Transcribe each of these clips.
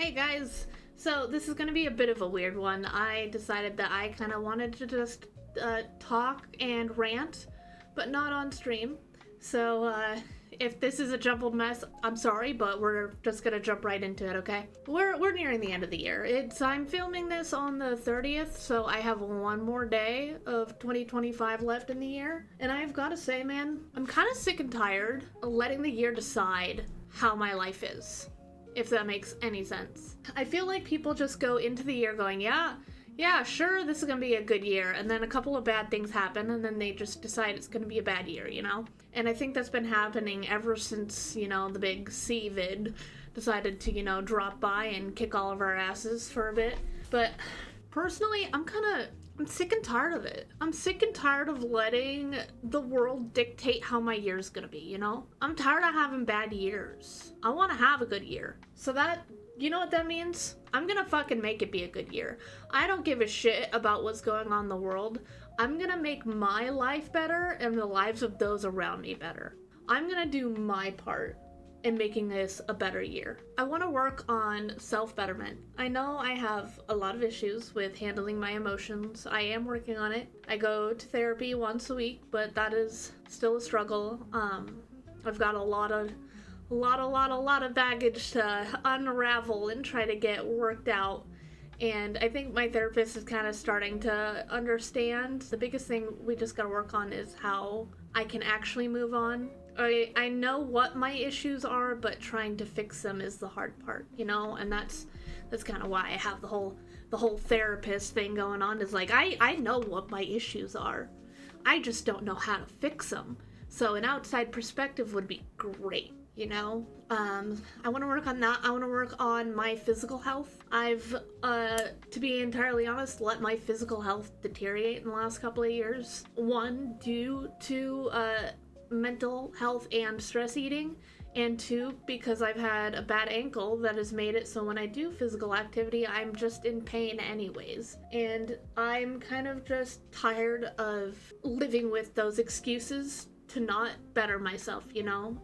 Hey guys, so this is gonna be a bit of a weird one. I decided that I kind of wanted to just talk and rant, but not on stream. So if this is a jumbled mess, I'm sorry, but we're just gonna jump right into it, okay? We're nearing the end of the year. I'm filming this on the 30th, so I have one more day of 2025 left in the year. And I've gotta say, man, I'm kind of sick and tired of letting the year decide how my life is, if that makes any sense. I feel like people just go into the year going, yeah, sure, this is gonna be a good year, and then a couple of bad things happen, and then they just decide it's gonna be a bad year, you know? And I think that's been happening ever since, the big C-vid decided to, drop by and kick all of our asses for a bit. But personally, I'm sick and tired of it. I'm sick and tired of letting the world dictate how my year's gonna be, you know? I'm tired of having bad years. I wanna have a good year. So that, you know what that means? I'm gonna fucking make it be a good year. I don't give a shit about what's going on in the world. I'm gonna make my life better and the lives of those around me better. I'm gonna do my part in making this a better year. I want to work on self-betterment. I know I have a lot of issues with handling my emotions. I am working on it. I go to therapy once a week, but that is still a struggle. I've got a lot of baggage to unravel and try to get worked out. And I think my therapist is kind of starting to understand. The biggest thing we just got to work on is how I can actually move on. I know what my issues are, but trying to fix them is the hard part, and that's kind of why I have the whole therapist thing going on. Is like, I know what my issues are, I just don't know how to fix them. So an outside perspective would be great, I want to work on that. I want to work on my physical health. I've, to be entirely honest, let my physical health deteriorate in the last couple of years. One, due to mental health and stress eating, and two, because I've had a bad ankle that has made it so when I do physical activity, I'm just in pain anyways. And I'm kind of just tired of living with those excuses to not better myself,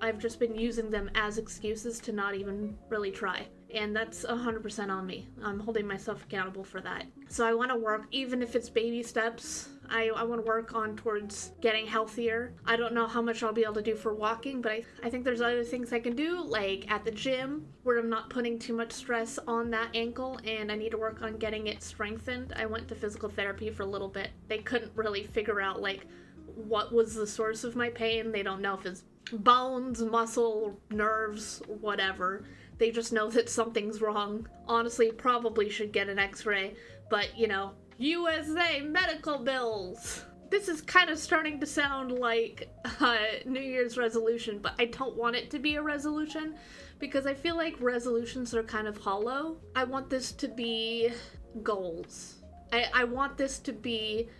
I've just been using them as excuses to not even really try. And that's 100% on me. I'm holding myself accountable for that. So I want to work, even if it's baby steps, I want to work on towards getting healthier. I don't know how much I'll be able to do for walking, but I think there's other things I can do, like at the gym, where I'm not putting too much stress on that ankle, and I need to work on getting it strengthened. I went to physical therapy for a little bit. They couldn't really figure out, what was the source of my pain. They don't know if it's bones, muscle, nerves, whatever. They just know that something's wrong. Honestly, probably should get an x-ray, but USA medical bills. This is kind of starting to sound like a New Year's resolution, but I don't want it to be a resolution because I feel like resolutions are kind of hollow. I want this to be goals. I want this to be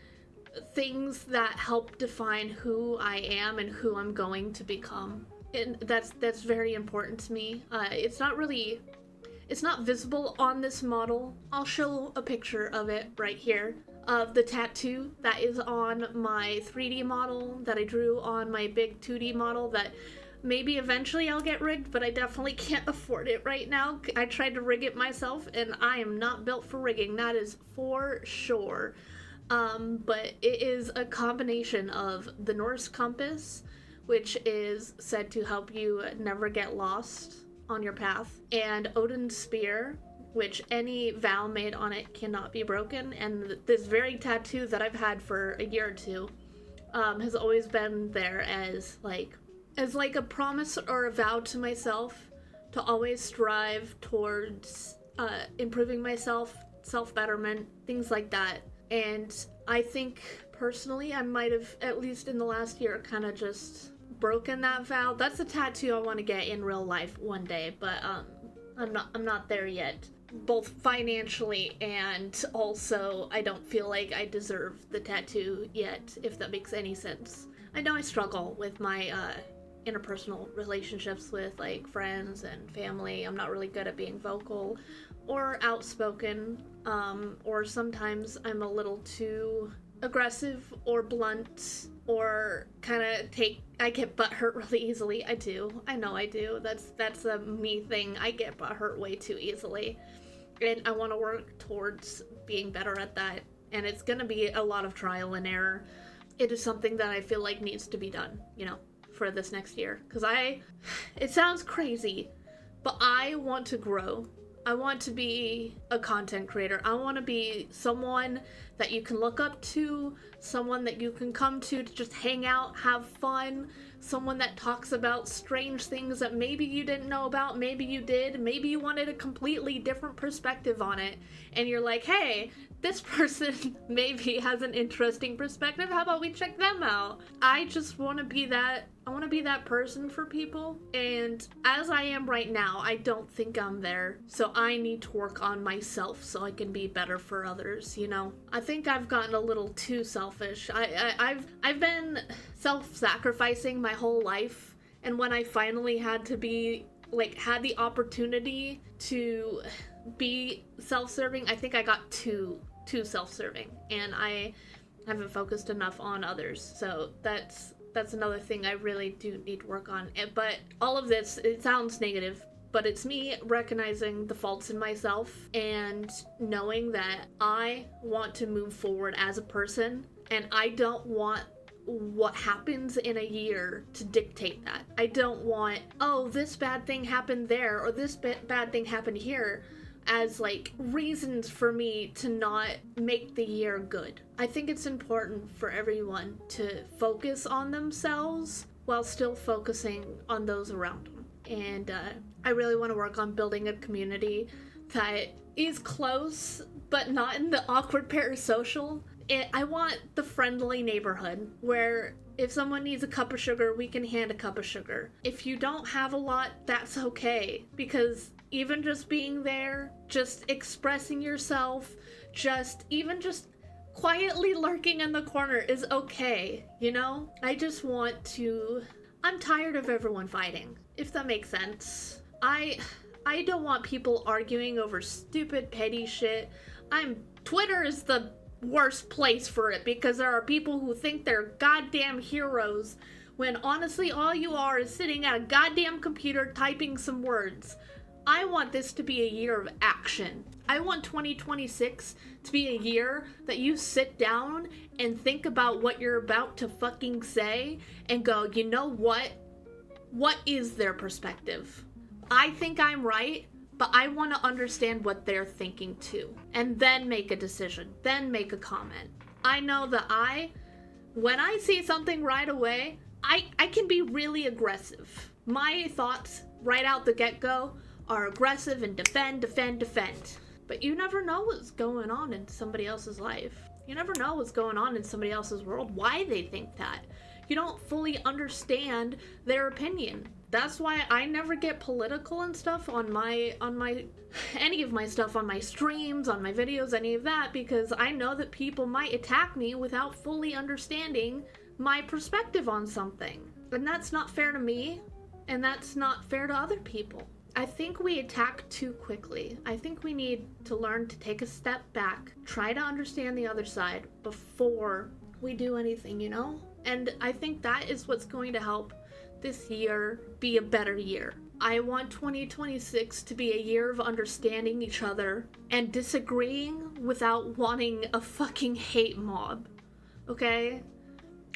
things that help define who I am and who I'm going to become. And that's very important to me. It's not visible on this model. I'll show a picture of it right here, of the tattoo that is on my 3D model that I drew on my big 2D model that maybe eventually I'll get rigged, but I definitely can't afford it right now. I tried to rig it myself and I am not built for rigging, that is for sure. But it is a combination of the Norse compass, which is said to help you never get lost on your path, and Odin's spear, which any vow made on it cannot be broken. And this very tattoo that I've had for a year or two has always been there as a promise or a vow to myself to always strive towards improving myself, self-betterment, things like that. And I think personally I might have, at least in the last year, kind of just broken that vow. That's a tattoo I want to get in real life one day, but I'm not there yet, both financially and also I don't feel like I deserve the tattoo yet, if that makes any sense. I know I struggle with my interpersonal relationships with friends and family. I'm not really good at being vocal or outspoken, or sometimes I'm a little too aggressive or blunt or kind of I get butthurt really easily. I do. I know I do. That's a me thing. I get butthurt way too easily. And I want to work towards being better at that. And it's going to be a lot of trial and error. It is something that I feel like needs to be done, for this next year. Because it sounds crazy, but I want to grow. I want to be a content creator. I want to be someone that you can look up to, someone that you can come to just hang out, have fun, someone that talks about strange things that maybe you didn't know about, maybe you did, maybe you wanted a completely different perspective on it, and you're like, hey, this person maybe has an interesting perspective, how about we check them out? I just want to be that person for people, and as I am right now, I don't think I'm there, so I need to work on myself so I can be better for others, I think I've gotten a little too selfish. I've been self-sacrificing my whole life, and when I finally had the opportunity to be self-serving, I think I got too self-serving, and I haven't focused enough on others, so that's another thing I really do need to work on. But all of this, it sounds negative, but it's me recognizing the faults in myself and knowing that I want to move forward as a person, and I don't want what happens in a year to dictate that. I don't want, oh, this bad thing happened there, or this bad thing happened here, as reasons for me to not make the year good. I think it's important for everyone to focus on themselves while still focusing on those around them. And I really want to work on building a community that is close, but not in the awkward parasocial. I want the friendly neighborhood where if someone needs a cup of sugar, we can hand a cup of sugar. If you don't have a lot, that's okay, because even just being there, just expressing yourself, just quietly lurking in the corner is okay, I'm tired of everyone fighting, if that makes sense. I don't want people arguing over stupid, petty shit. Twitter is the worst place for it, because there are people who think they're goddamn heroes, when honestly all you are is sitting at a goddamn computer typing some words. I want this to be a year of action. I want 2026 to be a year that you sit down and think about what you're about to fucking say and go, you know what? What is their perspective? I think I'm right, but I want to understand what they're thinking too. And then make a decision. Then make a comment. I know that when I see something right away, I can be really aggressive. My thoughts right out the get-go are aggressive and defend. But you never know what's going on in somebody else's life. You never know what's going on in somebody else's world, why they think that. You don't fully understand their opinion. That's why I never get political and stuff on any of my stuff, on my streams, on my videos, any of that, because I know that people might attack me without fully understanding my perspective on something. And that's not fair to me, and that's not fair to other people. I think we attack too quickly. I think we need to learn to take a step back, try to understand the other side before we do anything, And I think that is what's going to help this year be a better year. I want 2026 to be a year of understanding each other and disagreeing without wanting a fucking hate mob, okay?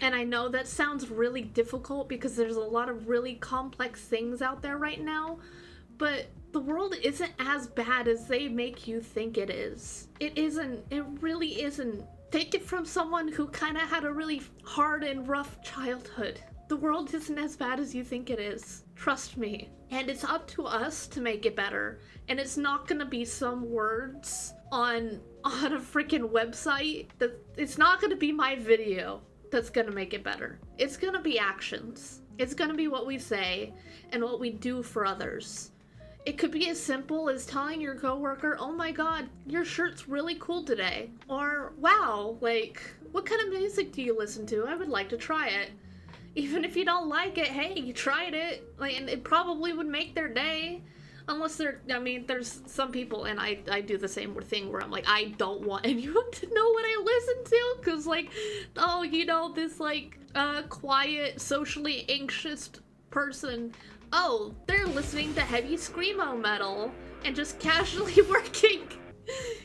And I know that sounds really difficult because there's a lot of really complex things out there right now, but the world isn't as bad as they make you think it is. It isn't. It really isn't. Take it from someone who kind of had a really hard and rough childhood. The world isn't as bad as you think it is. Trust me. And it's up to us to make it better. And it's not gonna be some words on a freaking website. It's not gonna be my video that's gonna make it better. It's gonna be actions. It's gonna be what we say and what we do for others. It could be as simple as telling your coworker, oh my god, your shirt's really cool today. Or, wow, what kind of music do you listen to? I would like to try it. Even if you don't like it, hey, you tried it. And it probably would make their day. Unless there's some people, and I do the same thing where I'm like, I don't want anyone to know what I listen to, because, like, oh, this, like, quiet, socially anxious person, oh, they're listening to heavy screamo metal and just casually working,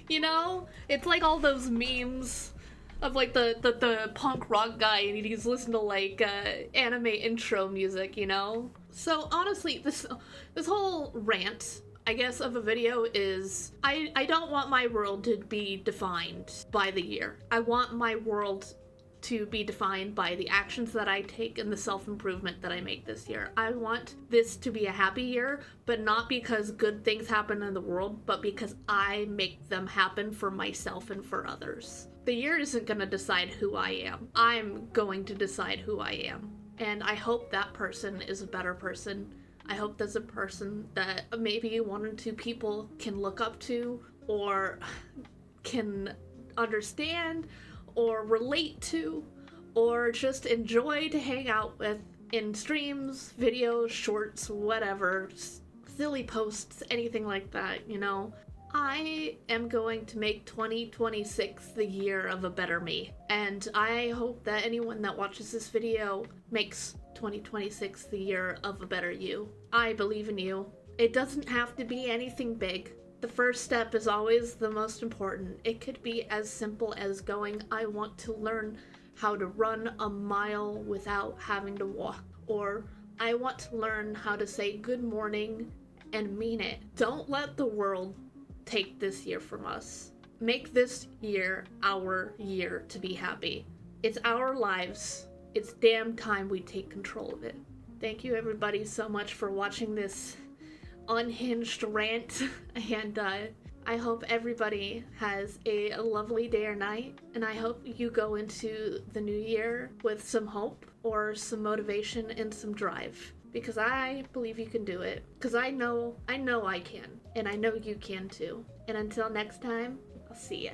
It's like all those memes of, like, the punk rock guy, and he's listening to, like, anime intro music, So, honestly, this whole rant, I guess, of a video is, I don't want my world to be defined by the year. I want my world to be defined by the actions that I take and the self-improvement that I make this year. I want this to be a happy year, but not because good things happen in the world, but because I make them happen for myself and for others. The year isn't going to decide who I am. I'm going to decide who I am. And I hope that person is a better person. I hope there's a person that maybe one or two people can look up to, or can understand, or relate to, or just enjoy to hang out with in streams, videos, shorts, whatever, silly posts, anything like that, I am going to make 2026 the year of a better me. And I hope that anyone that watches this video makes 2026 the year of a better you. I believe in you. It doesn't have to be anything big. The first step is always the most important. It could be as simple as going, I want to learn how to run a mile without having to walk. Or I want to learn how to say good morning and mean it. Don't let the world take this year from us. Make this year our year to be happy. It's our lives. It's damn time we take control of it. Thank you everybody so much for watching this unhinged rant, and I hope everybody has a lovely day or night, and I hope you go into the new year with some hope or some motivation and some drive, because I believe you can do it, because I know I can, and I know you can too. And until next time, I'll see ya.